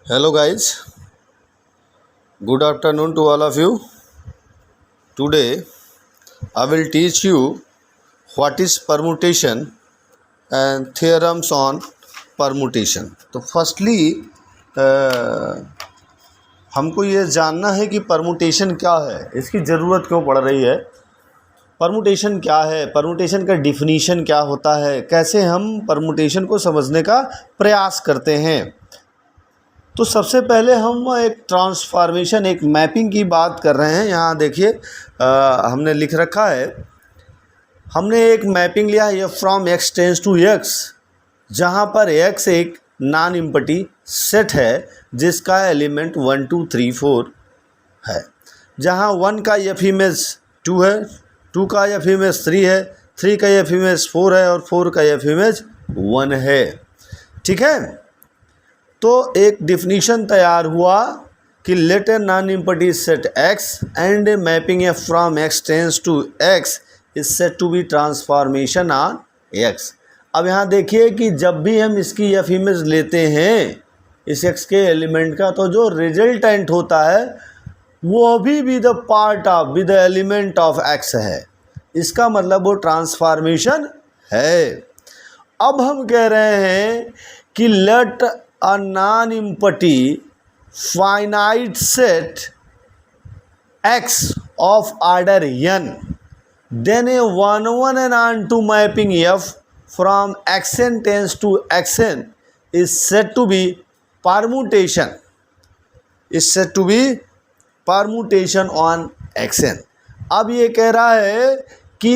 Hello guys, good afternoon to all of you. Today I will teach you what is permutation and theorems on permutation. तो firstly हमको ये जानना है कि permutation क्या है, इसकी ज़रूरत क्यों पड़ रही है, परमुटेशन क्या है, परमुटेशन का डिफिनीशन क्या होता है, कैसे हम परमुटेशन को समझने का प्रयास करते हैं। तो सबसे पहले हम एक ट्रांसफॉर्मेशन, एक मैपिंग की बात कर रहे हैं। यहाँ देखिए हमने लिख रखा है, हमने एक मैपिंग लिया है, ये from X tens to X, जहाँ पर एक्स एक नॉन इम्पटी सेट है जिसका एलिमेंट 1 2 3 4 है, जहाँ 1 का एफ इमेज 2 है, 2 का एफ इमेज 3 है, 3 का एफ इमेज 4 है और 4 का एफ इमेज 1 है। ठीक है, तो एक डिफिनीशन तैयार हुआ कि let a non empty set X and a mapping A from X tens to X is set to be transformation on X. अब यहाँ देखिए कि जब भी हम इसकी एफ इमेज लेते हैं इस एक्स के एलिमेंट का, तो जो रिजल्टेंट होता है वो भी with the part of with the element of x है, इसका मतलब वो ट्रांसफॉर्मेशन है। अब हम कह रहे हैं कि late a non-empty finite set x of order n, then a 1 1 and onto mapping f from xn tends to xn is said to be permutation, is said to be permutation on xn। अब ये कह रहा है कि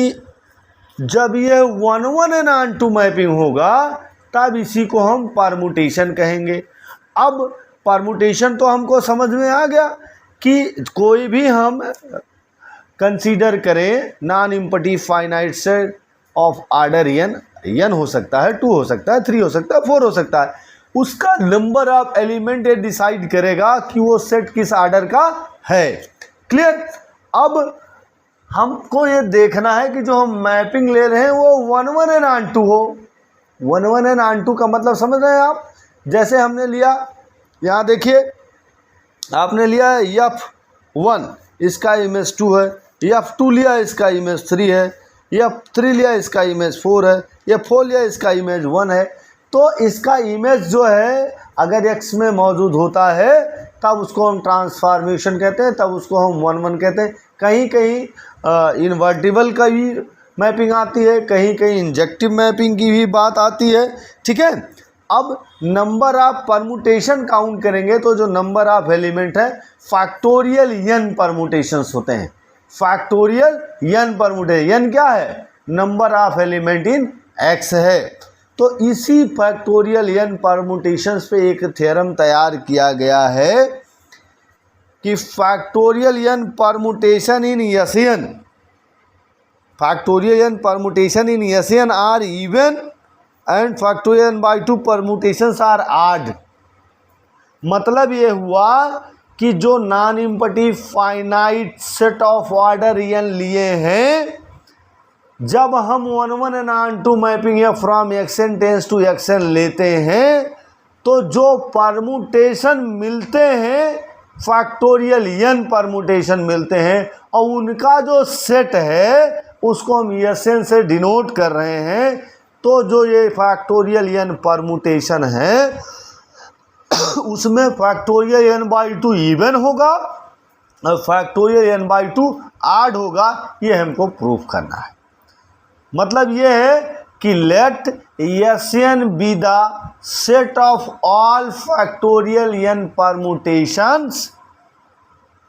जब ये 1 1 and onto mapping होगा तब इसी को हम परमुटेशन कहेंगे। अब परमुटेशन तो हमको समझ में आ गया कि कोई भी हम कंसीडर करें non empty finite set of order n हो सकता है, 2 हो सकता है, 3 हो सकता है, 4 हो सकता है, उसका नंबर ऑफ एलिमेंट ये डिसाइड करेगा कि वो सेट किस आर्डर का है। क्लियर। अब हमको ये देखना है कि जो हम मैपिंग ले रहे हैं वो 1 1 and onto हो। 1 1 and onto का मतलब समझ रहे हैं आप। जैसे हमने लिया, यहाँ देखिए आपने लिया F1, इसका इमेज 2 है, F2 लिया इसका इमेज 3 है, F3 लिया इसका इमेज 4 है, F4 लिया इसका इमेज 1 है। तो इसका इमेज जो है अगर x में मौजूद होता है तब उसको हम ट्रांसफॉर्मेशन कहते हैं, तब उसको हम 1 1 कहते हैं। कहीं कहीं इन्वर्टिबल का भी मैपिंग आती है, कहीं कहीं इंजेक्टिव मैपिंग की भी बात आती है। ठीक है। अब नंबर ऑफ परमुटेशन काउंट करेंगे तो जो नंबर ऑफ एलिमेंट है फैक्टोरियल n परमुटेशंस होते हैं। फैक्टोरियल n परमुटेशन, n क्या है? Number of element in x है। तो इसी फैक्टोरियल n परमुटेशंस पे एक थ्योरम तैयार किया गया है कि factorial n permutation in Sn, factorial n permutation in Sn are even and factorial n by 2 permutations are odd। मतलब ये हुआ कि जो non empty finite set of order n लिए हैं, जब हम 1 1 and onto मैपिंग या फ्रॉम xn टेंस टू xn लेते हैं तो जो परमुटेशन मिलते हैं फैक्टोरियल n परमुटेशन मिलते हैं, और उनका जो सेट है उसको हम Sn से डिनोट कर रहे हैं। तो जो ये फैक्टोरियल n परमुटेशन है उसमें फैक्टोरियल n बाई 2 इवन होगा और फैक्टोरियल n बाई 2 आड होगा। ये हमको प्रूफ करना है। मतलब ये है कि let Sn be the set of all factorial n permutations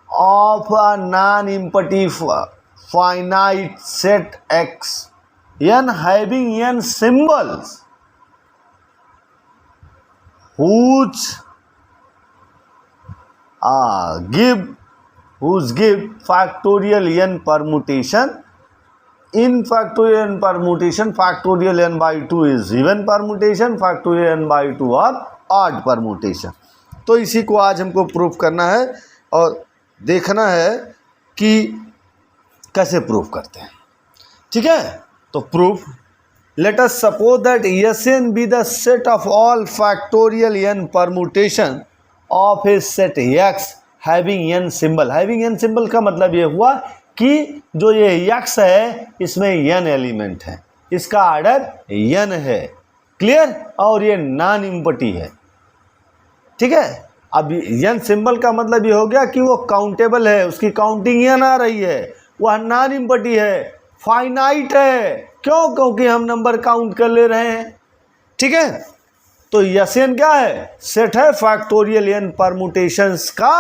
of a non empty finite set x n having n symbols whose give factorial n permutation। In factorial n permutation factorial n by 2 is even permutation, factorial n by 2 are odd permutation। तो इसी को आज हमको proof करना है और देखना है कि कैसे प्रूफ करते हैं। ठीक है, तो proof Let us suppose that Sn be the set of all factorial n permutation of A set x having an symbol. Having an symbol का मतलब ये हुआ कि जो ये एक्स है इसमें एन एलिमेंट है, इसका आर्डर एन है। क्लियर? और ये नॉन इम्पटी है। ठीक है, अब एन सिंबल का मतलब ये हो गया कि वो काउंटेबल है, उसकी काउंटिंग एन आ रही है, वह नॉन इम्पटी है, फाइनाइट है। क्यों? क्योंकि हम नंबर काउंट कर ले रहे हैं। ठीक है, तो यस एन क्या है? सेट है फैक्टोरियल एन परमुटेशंस का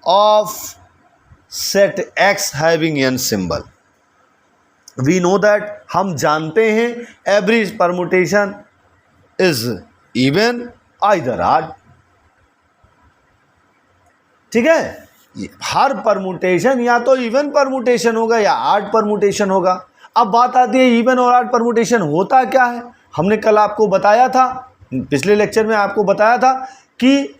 of set x having n symbol. We know that, हम जानते हैं every permutation is even either odd. ठीक है, हर परमुटेशन या तो इवन परमुटेशन होगा या आड परमुटेशन होगा। अब बात आती है इवन और आड परमुटेशन होता क्या है। हमने कल आपको बताया था, पिछले लेक्चर में आपको बताया था कि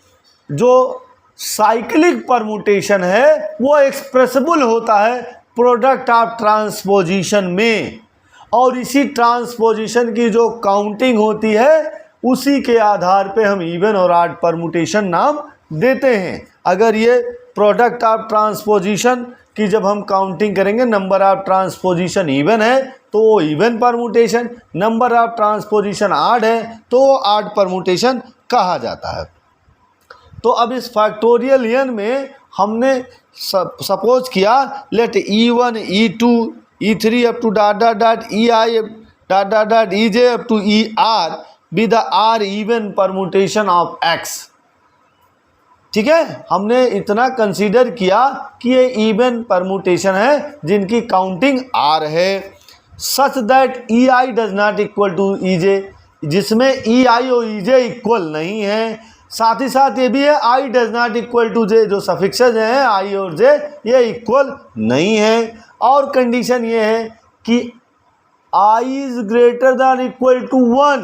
जो साइक्लिक परमुटेशन है वो एक्सप्रेसिबल होता है प्रोडक्ट ऑफ ट्रांसपोजिशन में, और इसी ट्रांसपोजिशन की जो काउंटिंग होती है उसी के आधार पे हम इवन और ऑड परमुटेशन नाम देते हैं। अगर ये प्रोडक्ट ऑफ ट्रांसपोजिशन की जब हम काउंटिंग करेंगे, नंबर ऑफ ट्रांसपोजिशन इवन है तो वो even permutation, number of transposition odd है तो वो ऑड परमुटेशन कहा जाता है। तो अब इस फैक्टोरियल एन में हमने सपोज किया let E1 E2 E3 up to dot dot dot EI dot dot dot EJ up to ER be the are even permutation of x। ठीक है, हमने इतना कंसीडर किया कि ये इवन परमुटेशन है जिनकी काउंटिंग r है, such that EI does not equal to EJ, जिसमें EI और EJ इक्वल नहीं है। साथ ही साथ ये भी है I does not equal to J, जो सफिक्सेज हैं I और J ये इक्वल नहीं है। और कंडीशन ये है कि I is greater than equal to 1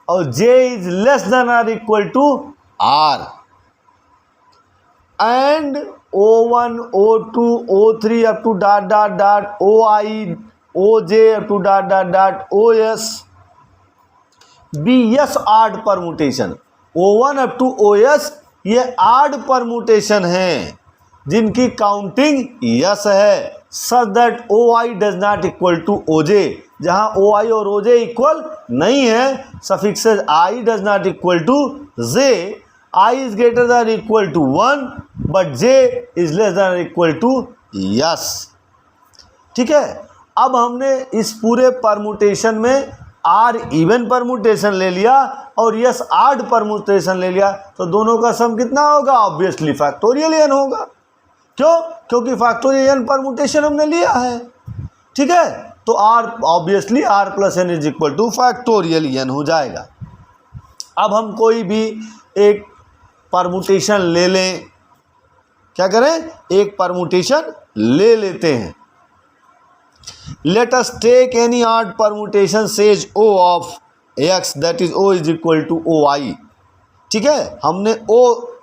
और J इज लेस दैन और equal to R, and O1 O2 O3 up to dot dot dot OI OJ up to dot dot dot OS be S odd permutation. O1 up to OS ये odd permutation हैं जिनकी counting S है, such that OI does not equal to OJ, जहां OI और OJ इक्वल नहीं है, suffixes I does not equal to J, I is greater than equal to 1 but J is less than equal to S. ठीक है, अब हमने इस पूरे परमुटेशन में आर इवन परमुटेशन ले लिया और यस ऑड परमुटेशन ले लिया, तो दोनों का सम कितना होगा? ऑब्वियसली फैक्टोरियल एन होगा। क्यों? क्योंकि फैक्टोरियल एन परमुटेशन हमने लिया है। ठीक है, तो R obviously R plus N is equal to factorial N हो जाएगा। अब हम कोई भी एक परमुटेशन ले लें, क्या करें? एक परमुटेशन ले लेते हैं। Let us take any odd permutation says O of x, that is O is equal to OI। ठीक है, हमने O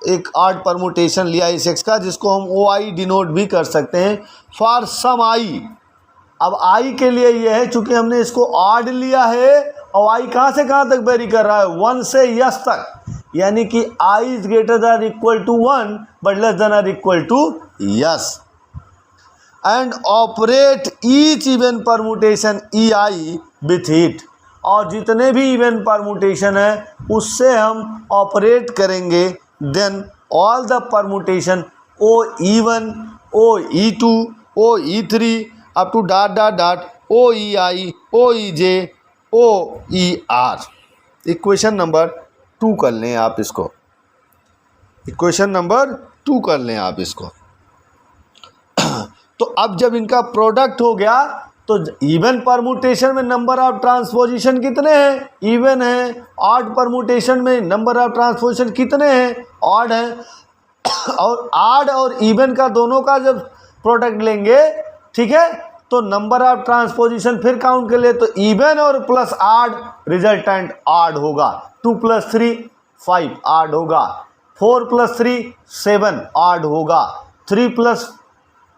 एक odd permutation लिया इस x का जिसको हम OI डिनोट भी कर सकते हैं फॉर सम I। अब I के लिए यह है चूंकि हमने इसको odd लिया है और I कहाँ से कहाँ तक वेरी कर रहा है? 1 से यस तक, यानी कि I is greater than equal to 1 but less than और equal to S, and operate each even permutation EI with it, और जितने भी इवन परमुटेशन है उससे हम ऑपरेट करेंगे, then all the permutation OE1 OE2 OE3 up to dot dot dot OEI OEJ OER। Equation number 2 कर लें आप इसको, इक्वेशन नंबर 2 कर लें आप इसको। तो अब जब इनका प्रोडक्ट हो गया तो इवन परमुटेशन में नंबर ऑफ ट्रांसपोजिशन कितने हैं? इवन है। ऑड परमुटेशन में नंबर ऑफ ट्रांसपोजिशन कितने हैं? ऑड है। और ऑड और इवन का दोनों का जब प्रोडक्ट लेंगे, ठीक है, तो नंबर ऑफ ट्रांसपोजिशन फिर काउंट कर ले तो इवन और प्लस ऑड रिजल्टेंट ऑड होगा। 2 + 3 5 ऑड होगा, 4 + 3 7 ऑड होगा, 3 +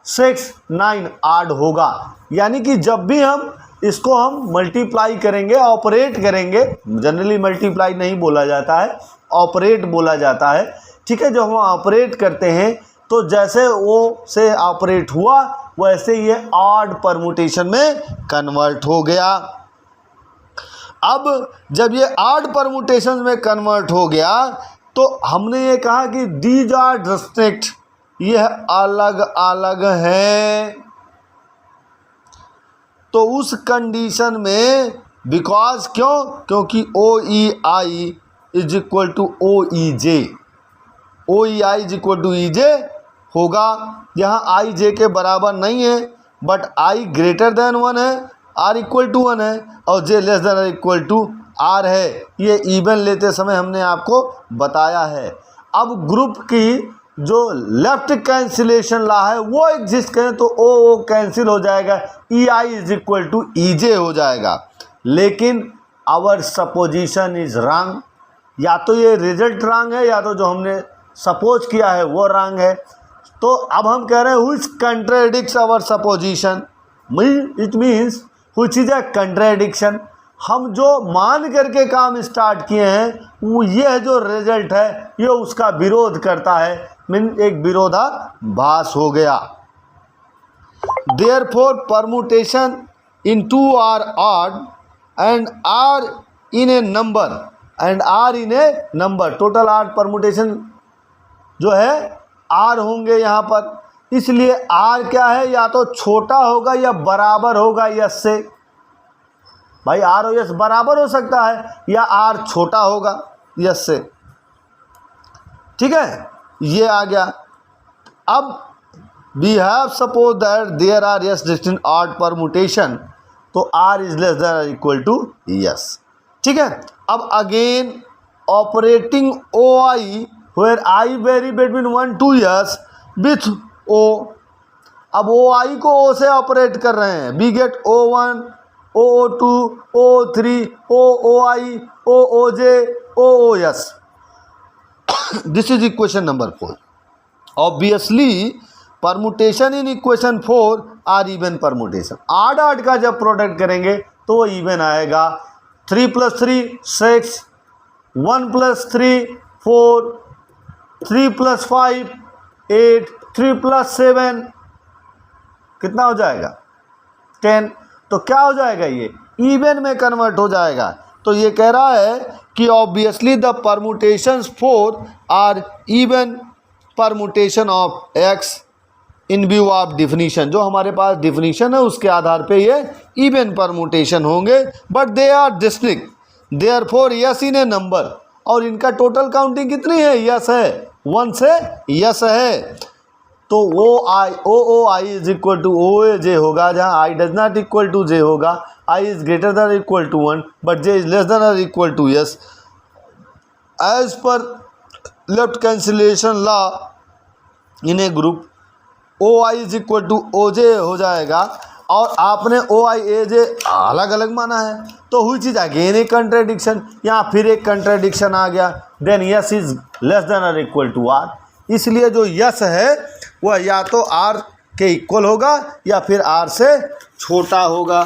6 9 ऑड होगा। यानी कि जब भी हम इसको हम मल्टीप्लाई करेंगे, ऑपरेट करेंगे। जनरली मल्टीप्लाई नहीं बोला जाता है, ऑपरेट बोला जाता है, ठीक है। जब हम ऑपरेट करते हैं तो जैसे वो से ऑपरेट हुआ वैसे ये ऑड परमुटेशन में कन्वर्ट हो गया। अब जब ये ऑड परमुटेशन में कन्वर्ट हो गया तो हमने ये कहा कि दीज आर डिस्टिंक्ट, यह अलग अलग है। तो उस कंडीशन में बिकॉज क्योंकि O E I is equal to O E J, O E I is equal to E J होगा। यहाँ आई जे के बराबर नहीं है, बट आई ग्रेटर देन 1 है, आर इक्वल टू 1 है, और J less than equal to R है। ये इवन लेते समय हमने आपको बताया है। अब ग्रुप की जो लेफ्ट कैंसिलेशन लॉ है वो एग्जिस्ट करें तो ओ कैंसिल हो जाएगा, ई I is equal to E जे हो जाएगा। लेकिन आवर सपोजिशन इज रॉन्ग, या तो ये रिजल्ट रॉन्ग है या तो जो हमने सपोज किया है वो रॉन्ग है। तो अब हम कह रहे हैं which contradicts our supposition, it means which is a contradiction. हम जो मान करके काम स्टार्ट किए हैं वो ये जो रिजल्ट है ये उसका विरोध करता है, मीन एक विरोधाभास हो गया। Therefore permutation in two are odd and R in a number, total R permutation जो है आर होंगे यहाँ पर। इसलिए आर क्या है, या तो छोटा होगा या बराबर होगा यस से। भाई आर और यस बराबर हो सकता है या आर छोटा होगा यस से, ठीक है। ये आ गया। अब we have suppose that there are S distinct odd permutation, तो R is less than equal to S, ठीक है। अब again operating O I where I vary between 1 to yes with O. अब ओ आई को ओ से ऑपरेट कर रहे हैं, we get O1 O2 O3 OI OOJ OOS। This is equation number 4। Obviously permutation in equation 4 are even permutation. Odd का जब product करेंगे तो वो इवन आएगा। 3 + 3 6, 1 + 3 4, 3 + 5 8, 3 + 7 कितना हो जाएगा 10। तो क्या हो जाएगा, ये इवन में कन्वर्ट हो जाएगा। तो ये कह रहा है कि obviously the permutations 4 are even permutation of X in view of definition. जो हमारे पास डिफिनीशन है उसके आधार पे ये इवन परमुटेशन होंगे, but they are distinct, therefore S in a number. और इनका टोटल काउंटिंग कितनी है, यस है, 1 से यस है। तो O I is equal to O A J होगा, जहाँ I does not equal to J होगा। I is greater than equal to 1 but J is less than और equal to S. As per left cancellation law in a group O I is equal to O J हो जाएगा, और आपने ओ आई ए जे अलग अलग माना है, तो हुई चीज़ अगेन एक कंट्राडिक्शन, यहाँ फिर एक कंट्राडिक्शन आ गया। Then S is less than और इक्वल टू आर। इसलिए जो यस है वह या तो आर के इक्वल होगा या फिर आर से छोटा होगा।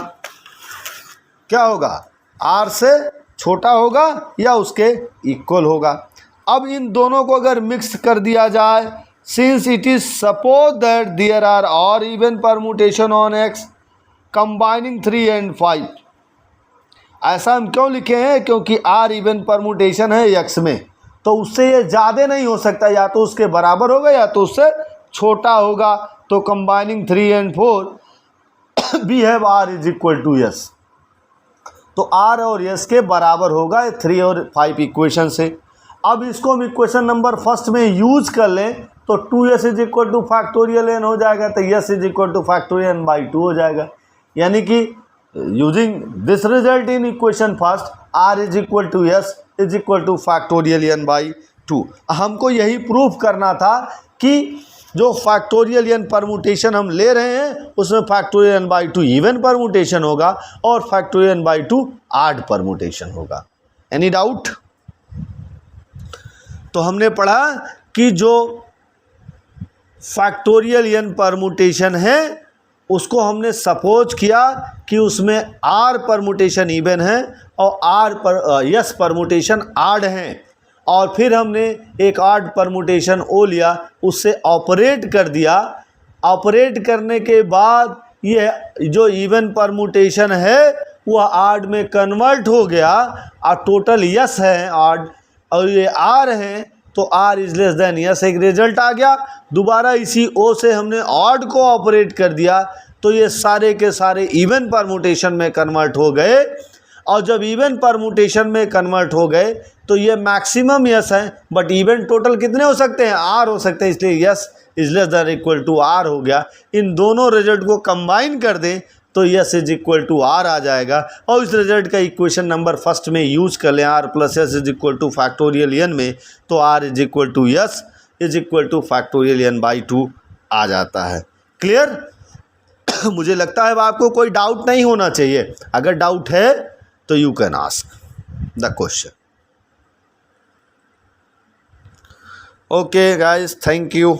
क्या होगा, आर से छोटा होगा या उसके इक्वल होगा। अब इन दोनों को अगर मिक्स कर दिया जाए, since it is suppose that there are और even permutation on X combining 3 and 5। ऐसा हम क्यों लिखे हैं, क्योंकि आर इवन परमुटेशन है एक्स में, तो उससे ये ज़्यादा नहीं हो सकता, या तो उसके बराबर होगा या तो उससे छोटा होगा। तो combining 3 and 4 we have R is equal to S. तो आर और यस के बराबर होगा 3 और 5 इक्वेशन से। अब इसको हम इक्वेशन नंबर फर्स्ट में यूज कर लें तो 2s is equal to factorial n हो जाएगा, तो S is equal to factorial n by 2 हो जाएगा। यानी कि using this result in equation first, R is equal to S is equal to factorial n by 2। हमको यही प्रूफ करना था कि जो फैक्टोरियल n परमुटेशन हम ले रहे हैं उसमें factorial n by 2 even permutation होगा और factorial n by 2 odd permutation होगा। Any doubt? तो हमने पढ़ा कि जो फैक्टोरियल n परमुटेशन है उसको हमने सपोज किया कि उसमें आर परमुटेशन इवन है और यस परमुटेशन आड हैं, और फिर हमने एक आड परमुटेशन ओ लिया, उससे ऑपरेट कर दिया। ऑपरेट करने के बाद ये जो इवन परमुटेशन है वह आड में कन्वर्ट हो गया और टोटल यस है आड और ये आर हैं, तो R is less than S एक रिजल्ट आ गया। दोबारा इसी ओ से हमने ऑड को ऑपरेट कर दिया तो ये सारे के सारे इवन परमुटेशन में कन्वर्ट हो गए, और जब इवन परमुटेशन में कन्वर्ट हो गए तो ये मैक्सिमम यस है, बट इवन टोटल कितने हो सकते हैं, आर हो सकते हैं, इसलिए S is less than equal to R हो गया। इन दोनों रिजल्ट को कंबाइन कर दें तो S is equal to R आ जाएगा, और इस रिजल्ट का इक्वेशन नंबर फर्स्ट में यूज कर लें, R plus S is equal to factorial N में, तो R is equal to S is equal to factorial N by 2 आ जाता है। क्लियर? मुझे लगता है आपको कोई डाउट नहीं होना चाहिए। अगर डाउट है तो you can ask the question. Okay guys, thank you.